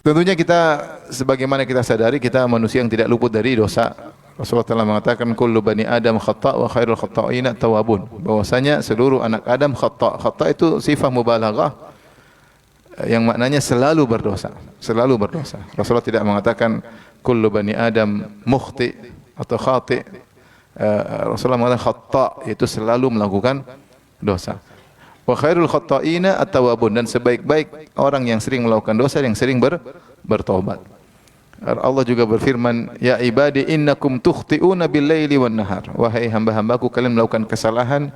Tentunya kita sebagaimana kita sadari kita manusia yang tidak luput dari dosa. Rasulullah telah mengatakan kullu bani Adam khata' wa khairul khata'ina tawwabun. Bahwasanya seluruh anak Adam khata'. Khata' itu sifat mubalaghah yang maknanya selalu berdosa, selalu berdosa. Rasulullah tidak mengatakan kullu bani Adam mukhti atau khati'. Rasulullah mengatakan khata' yaitu selalu melakukan dosa. Wa khairul khata'ina at-tawwabun, dan sebaik-baik orang yang sering melakukan dosa yang sering bertobat. Allah juga berfirman, ya ibadi innakum tukhti'una bil-laili wan-nahar. Wahai hamba-hambaku, kalian melakukan kesalahan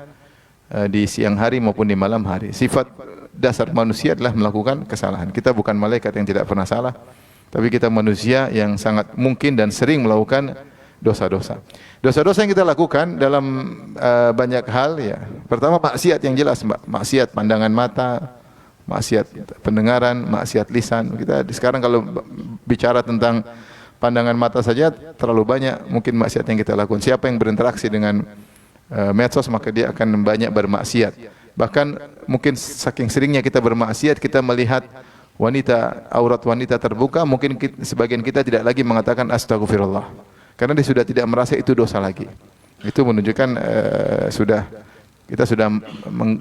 di siang hari maupun di malam hari. Sifat dasar manusia adalah melakukan kesalahan. Kita bukan malaikat yang tidak pernah salah, tapi kita manusia yang sangat mungkin dan sering melakukan dosa-dosa. Dosa-dosa yang kita lakukan dalam banyak hal ya. Pertama maksiat yang jelas, maksiat pandangan mata, maksiat pendengaran, maksiat lisan. Kita sekarang kalau bicara tentang pandangan mata saja terlalu banyak mungkin maksiat yang kita lakukan. Siapa yang berinteraksi dengan medsos maka dia akan banyak bermaksiat. Bahkan mungkin saking seringnya kita bermaksiat, kita melihat wanita, aurat wanita terbuka, mungkin sebagian kita tidak lagi mengatakan astagfirullah. Karena dia sudah tidak merasa itu dosa lagi. Itu menunjukkan kita sudah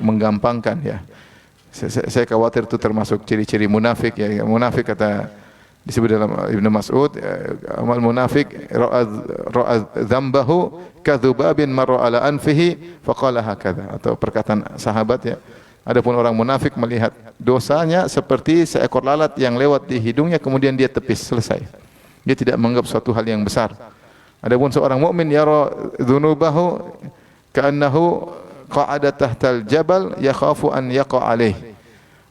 menggampangkan ya. Saya khawatir itu termasuk ciri-ciri munafik ya. Munafik kata disebut dalam Ibnu Mas'ud, amal munafik ra'a dzambahu kadzubabin marra ala anfihi faqala hakadha, atau perkataan sahabat ya. Adapun orang munafik melihat dosanya seperti seekor lalat yang lewat di hidungnya kemudian dia tepis, selesai. Dia tidak menganggap suatu hal yang besar. Adapun seorang mukmin yara dzunubahu ka'annahu qa'ada tahtal jabal yakhafu an yaqa alaih.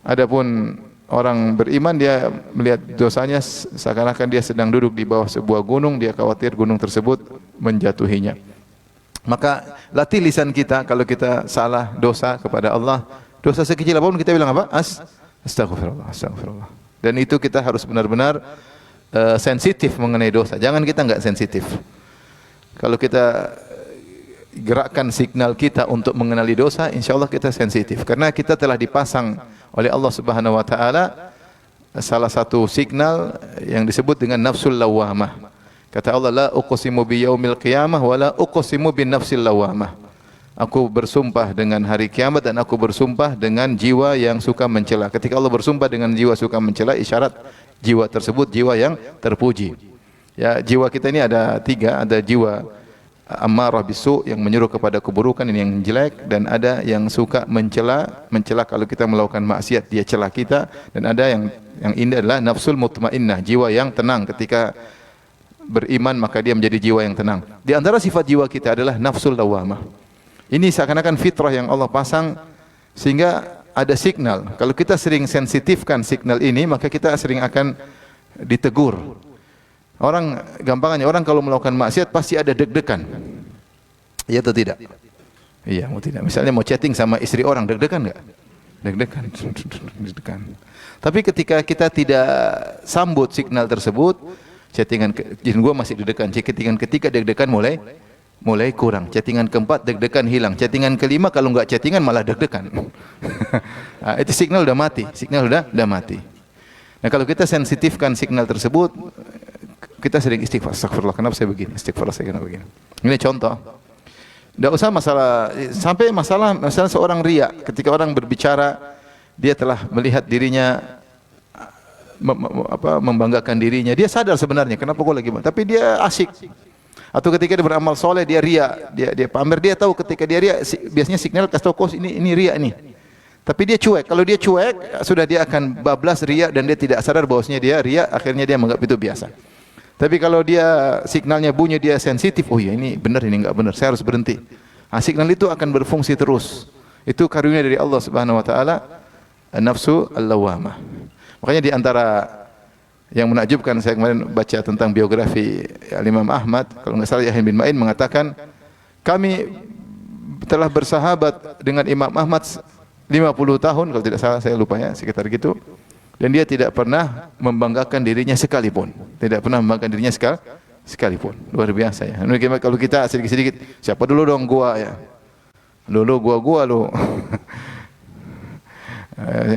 Adapun orang beriman dia melihat dosanya seakan-akan dia sedang duduk di bawah sebuah gunung, dia khawatir gunung tersebut menjatuhinya. Maka latih lisan kita kalau kita salah dosa kepada Allah, dosa sekecil apapun kita bilang apa? Astagfirullah, astagfirullah. Dan itu kita harus benar-benar sensitif mengenai dosa. Jangan kita enggak sensitif. Kalau kita gerakkan signal kita untuk mengenali dosa, insyaallah kita sensitif. Karena kita telah dipasang oleh Allah Subhanahu wa taala salah satu signal yang disebut dengan nafsul lawamah. Kata Allah, la uqsimu bi yaumil qiyamah wa la uqsimu bin nafsil lawamah. Aku bersumpah dengan hari kiamat dan aku bersumpah dengan jiwa yang suka mencela. Ketika Allah bersumpah dengan jiwa suka mencela, isyarat jiwa tersebut jiwa yang terpuji. Ya, jiwa kita ini ada tiga, ada jiwa ammarah bisu yang menyuruh kepada keburukan, ini yang jelek, dan ada yang suka mencela kalau kita melakukan maksiat dia cela kita, dan ada yang indah adalah nafsul mutmainnah, jiwa yang tenang ketika beriman maka dia menjadi jiwa yang tenang. Di antara sifat jiwa kita adalah nafsul lawamah. Ini seakan-akan fitrah yang Allah pasang sehingga ada signal. Kalau kita sering sensitifkan signal ini, maka kita sering akan ditegur. Orang gampangannya, orang kalau melakukan maksiat pasti ada deg-degan. Iya atau tidak? Iya, mau tidak. Misalnya mau chatting sama istri orang, deg-degan enggak? Deg-degan. Deg-degan. Tapi ketika kita tidak sambut signal tersebut, chattingan gua masih deg-degan. Chattingan ketiga deg-degan mulai kurang. Chattingan keempat deg-degan hilang. Chattingan kelima kalau enggak chattingan malah deg-degan. Nah, itu signal udah mati. Signal udah mati. Nah, kalau kita sensitifkan signal tersebut, kita sering istighfar, astagfirullah, kenapa saya begini? Istighfar, saya kenapa begini? Ini contoh. Tidak usah sampai masalah seorang riya. Ketika orang berbicara, dia telah melihat dirinya membanggakan dirinya. Dia sadar sebenarnya kenapa kok lagi, tapi dia asik. Atau ketika dia beramal soleh, dia riya, dia pamer, dia tahu ketika dia riya, biasanya signal kasih tahu ini riya nih. Tapi dia cuek. Kalau dia cuek, sudah dia akan bablas riya dan dia tidak sadar bahwasanya dia riya, akhirnya dia menganggap itu biasa. Tapi kalau dia signalnya bunyi, dia sensitif, oh ya ini benar, ini enggak benar, saya harus berhenti. Nah, signal itu akan berfungsi terus. Itu karunia dari Allah Subhanahu wa taala, nafsu al-lawamah. Makanya di antara yang menakjubkan, saya kemarin baca tentang biografi Imam Ahmad, kalau enggak salah Yahya bin Ma'in mengatakan, kami telah bersahabat dengan Imam Ahmad 50 tahun, kalau tidak salah saya lupa ya, sekitar gitu. Dan dia tidak pernah membanggakan dirinya sekalipun. Tidak pernah membanggakan dirinya sekalipun. Luar biasa ya. Kalau kita sedikit-sedikit, siapa dulu dong gua ya. Dulu gua lu.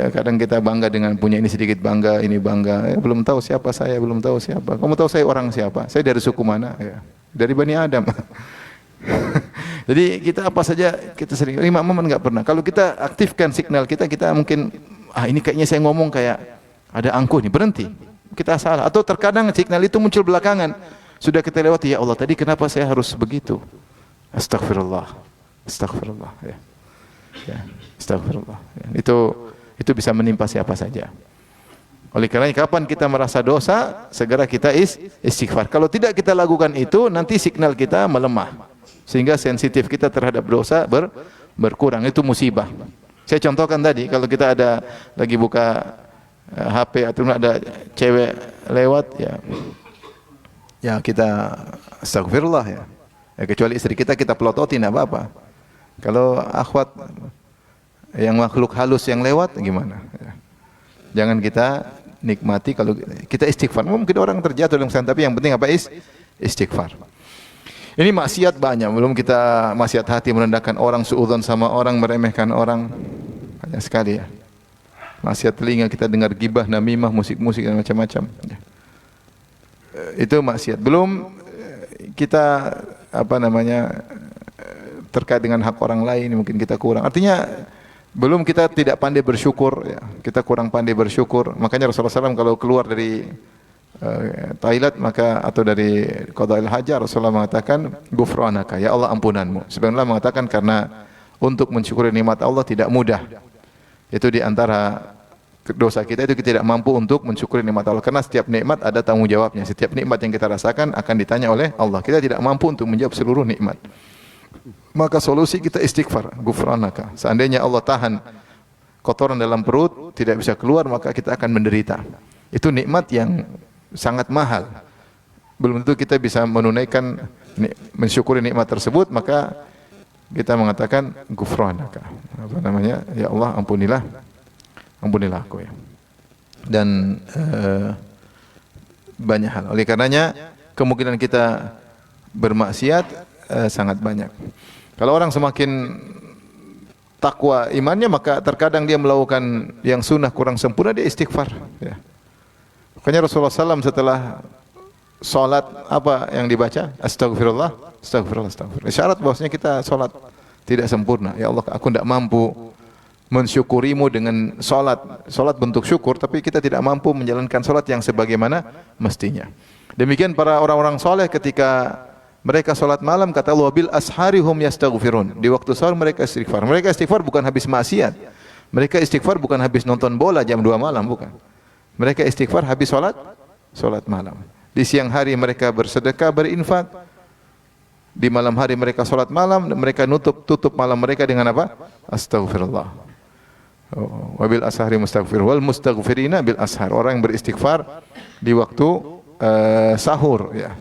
Kadang kita bangga dengan punya ini, sedikit bangga, ini bangga. Belum tahu siapa saya, belum tahu siapa. Kamu tahu saya orang siapa? Saya dari suku mana? Ya. Dari Bani Adam. Jadi kita apa saja kita sering. Imam Muhammad enggak pernah. Kalau kita aktifkan signal kita, kita mungkin ini kayaknya saya ngomong kayak ada angkuh nih, berhenti. Kita salah. Atau terkadang signal itu muncul belakangan. Sudah kita lewati, ya Allah tadi kenapa saya harus begitu? Astagfirullah. Astagfirullah. Ya. Ya. Astagfirullah. Ya. Itu bisa menimpa siapa saja. Oleh karena kapan kita merasa dosa, segera kita istighfar. Kalau tidak kita lakukan itu, nanti signal kita melemah. Sehingga sensitif kita terhadap dosa berkurang. Itu musibah. Saya contohkan tadi, kalau kita ada lagi buka HP atau ada cewek lewat, ya kita astagfirullah ya. Kecuali istri kita pelototi, tidak apa-apa. Kalau akhwat yang makhluk halus yang lewat, gimana? Ya. Jangan kita nikmati, kalau kita istighfar. Mungkin orang terjatuh dalam kesalahan, tapi yang penting apa? Istighfar. Ini maksiat banyak, belum kita maksiat hati, merendahkan orang, suudzon sama orang, meremehkan orang. Banyak sekali ya. Maksiat telinga, kita dengar gibah, namimah, musik-musik dan macam-macam. Ya. Itu maksiat. Belum kita terkait dengan hak orang lain, mungkin kita kurang. Artinya belum kita tidak pandai bersyukur, ya. Kita kurang pandai bersyukur. Makanya Rasulullah SAW kalau keluar dari toilet atau dari qada'il hajah, Rasulullah mengatakan ghufranaka, ya Allah ampunanmu. Sebenarnya mengatakan karena untuk mensyukuri nikmat Allah tidak mudah. Itu di antara dosa kita, itu kita tidak mampu untuk mensyukuri nikmat Allah. Karena setiap nikmat ada tanggung jawabnya. Setiap nikmat yang kita rasakan akan ditanya oleh Allah. Kita tidak mampu untuk menjawab seluruh nikmat. Maka solusi kita istighfar, ghufranaka. Seandainya Allah tahan kotoran dalam perut tidak bisa keluar, maka kita akan menderita. Itu nikmat yang sangat mahal. Belum tentu kita bisa menunaikan, mensyukuri nikmat tersebut, maka kita mengatakan ghufranaka. Ya Allah, ampunilah aku ya. Dan banyak hal. Oleh karenanya kemungkinan kita bermaksiat sangat banyak. Kalau orang semakin takwa imannya, maka terkadang dia melakukan yang sunnah kurang sempurna, dia istighfar ya. Makanya Rasulullah SAW setelah salat apa yang dibaca? Astagfirullah, astagfirullah, astagfirullah. Syarat bahwasanya kita salat tidak sempurna. Ya Allah, aku tidak mampu mensyukurimu dengan salat. Salat bentuk syukur, tapi kita tidak mampu menjalankan salat yang sebagaimana mestinya. Demikian para orang-orang soleh ketika mereka salat malam, kata Allah, bil asharihum yastaghfirun. Di waktu sahur mereka istighfar. Mereka istighfar bukan habis maksiat. Mereka istighfar bukan habis nonton bola jam 2 malam, bukan. Mereka istighfar habis salat malam. Di siang hari mereka bersedekah, berinfak. Di malam hari mereka salat malam, dan mereka tutup malam mereka dengan apa? Astaghfirullah. Wabil ashari mustaghfir wal mustaghfirina bil ashar. Orang yang beristighfar di waktu sahur ya.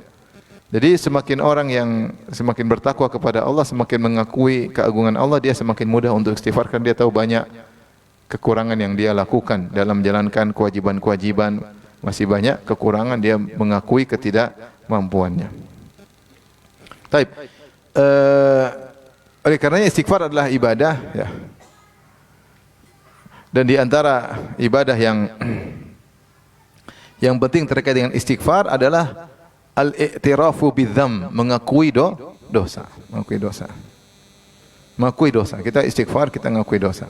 Jadi semakin orang yang semakin bertakwa kepada Allah, semakin mengakui keagungan Allah, dia semakin mudah untuk istighfar karena dia tahu banyak kekurangan yang dia lakukan dalam menjalankan kewajiban-kewajiban. Masih banyak kekurangan, dia mengakui ketidakmampuannya. Taib. Oleh karenanya istighfar adalah ibadah ya. Dan di antara ibadah yang penting terkait dengan istighfar adalah al-i'tirafu bidzam, mengakui dosa, mengakui dosa. Mengakui dosa. Kita istighfar, kita mengakui dosa.